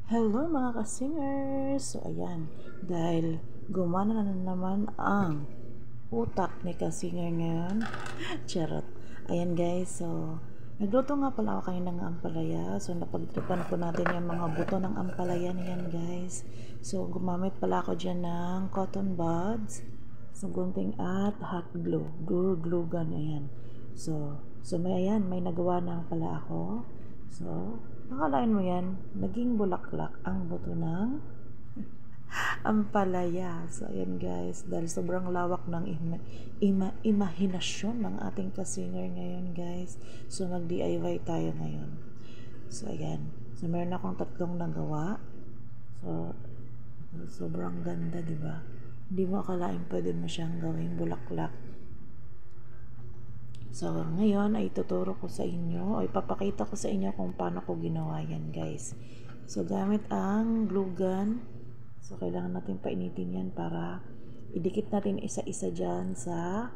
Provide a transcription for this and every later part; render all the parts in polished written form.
Hello mga ka-singers! So ayan, dahil gumana na naman ang utak ni ka-singer ngayon. Charot. Ayan guys, so nagluto nga pala ako kayo ng ampalaya. So napagtripan po natin yung mga buto ng ampalaya niyan guys. So gumamit pala ako dyan ng cotton buds, so gunting at hot glue. Glue gun, ayan. So may nagawa na pala ako. So, nakalain mo yan, naging bulaklak ang buto ng ampalaya. So, ayan guys, dahil sobrang lawak ng imahinasyon ng ating kasinger ngayon guys. So, mag-DIY tayo ngayon. So, ayan. So, meron akong tatlong nagawa. So, sobrang ganda, di ba? Hindi mo akalain pwede mo siyang gawing bulaklak. So, ngayon ay tuturo ko sa inyo o ipapakita ko sa inyo kung paano ko ginawa yan guys. So, gamit ang glue gun. So, kailangan natin painitin yan para idikit natin isa-isa dyan sa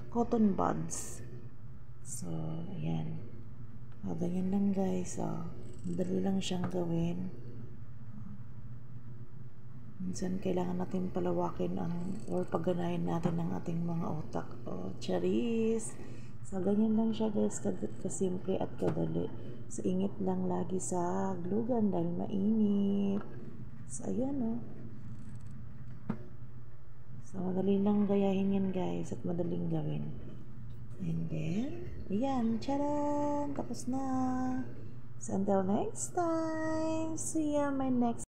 cotton buds. So, ayan. O, ganyan lang guys. So, madali lang siyang gawin. Minsan kailangan natin palawakin or pagganahin natin ang ating mga utak. O, charis! So, ganyan lang siya guys, kasimple at kadali. So, ingit lang lagi sa glue gun dahil mainit. So, ayan o. So, madali lang gayahin yan guys at madaling gawin. And then, ayan, charan! Tapos na! So, until next time, see ya my next